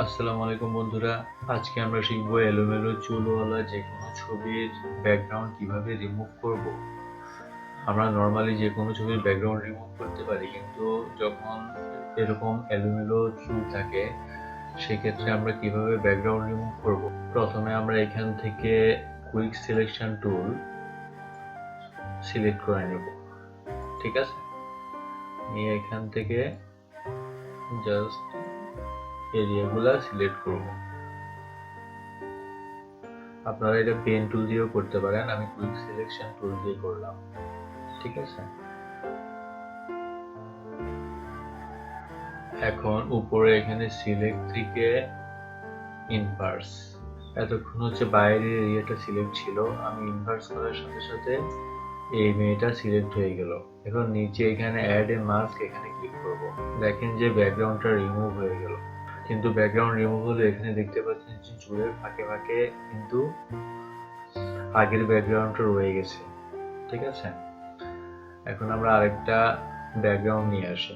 আসসালামু আলাইকুম বন্ধুরা, আজকে আমরা শিখবো এলোমেলো চুলওয়ালা যে কোনো ছবির ব্যাকগ্রাউন্ড কিভাবে রিমুভ করব। আমরা নর্মালি যে কোনো ছবির ব্যাকগ্রাউন্ড রিমুভ করতে পারি, কিন্তু যখন এরকম এলোমেলো চুল থাকে সেক্ষেত্রে আমরা কিভাবে ব্যাকগ্রাউন্ড রিমুভ করব। প্রথমে আমরা এখান থেকে কুইক সিলেকশন টুল সিলেক্ট করে নেব, ঠিক আছে। নিয়ে এখান থেকে জাস্ট এরিয়াগুলা সিলেক্ট করব। আপনারা এটা পেন টুল দিয়েও করতে পারেন, আমি কুইক সিলেকশন টুল দিয়ে করলাম, ঠিক আছে। এখন উপরে এখানে সিলেক্ট থেকে ইনভার্স, এতক্ষণ হচ্ছে বাইরের এরিয়াটা সিলেক্ট ছিল, আমি ইনভার্স করার সাথে সাথে এই মেয়েটা সিলেক্ট হয়ে গেল। এখন নিচে এখানে অ্যাড এ মাস্ক, এখানে ক্লিক করব। দেখেন যে ব্যাকগ্রাউন্ডটা রিমুভ হয়ে গেল, কিন্তু ব্যাকগ্রাউন্ড রিমুভ হলে এখানে দেখতে পাচ্ছেন যে চুলের ফাঁকে ফাঁকে কিন্তু আগের ব্যাকগ্রাউন্ডটা রয়ে গেছে, ঠিক আছে। এখন আমরা আরেকটা ব্যাকগ্রাউন্ড নিয়ে আসি।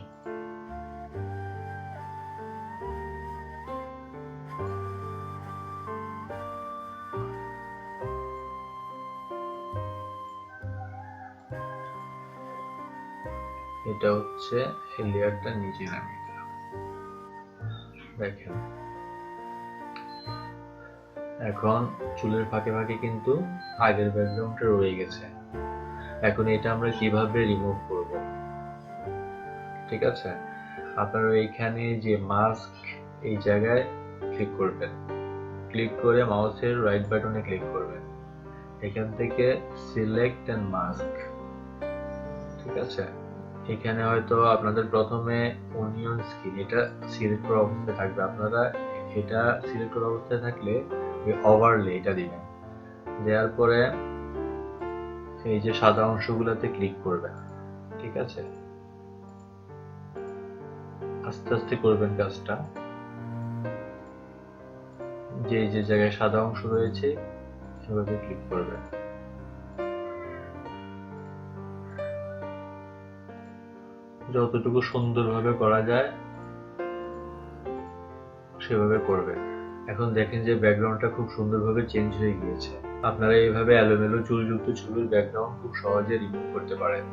এটা হচ্ছে এই লেয়ারটা নিচে নামিয়ে দিলাম, দেখেন এখন চুলের ফাঁকে ফাঁকে কিন্তু আগের ব্যাকগ্রাউন্ডটা রয়ে গেছে। এখন এটা আমরা কিভাবে রিমুভ করব, ঠিক আছে। আপনারা এইখানে যে মাস্ক এই জায়গায় ক্লিক করবেন, ক্লিক করে মাউসের রাইট বাটনে ক্লিক করবেন, এখান থেকে সিলেক্ট এন্ড মাস্ক, ঠিক আছে। এখানে হয়তো আপনাদের প্রথমে অনিয়ন স্কিন এটা সিলেক্ট করা অবস্থায় থাকবে, আপনারা এটা সিলেক্ট করা অবস্থায় থাকলে ওভারলে এটা দিবেন, দেওয়ার পরে এই যে সাদা অংশগুলোতে ক্লিক করবেন, ঠিক আছে। আস্তে আস্তে করবেন কাজটা, যে যে জায়গায় সাদা অংশ রয়েছে সেভাবে ক্লিক করবেন। যতটুকু সুন্দরভাবে করা যায় সেভাবে করবেন। এখন দেখেন যে ব্যাকগ্রাউন্ডটা খুব সুন্দরভাবে চেঞ্জ হয়ে গিয়েছে। আপনারা এইভাবে এলোমেলো চুলযুক্ত ছবির ব্যাকগ্রাউন্ড খুব সহজে রিমুভ করতে পারেন।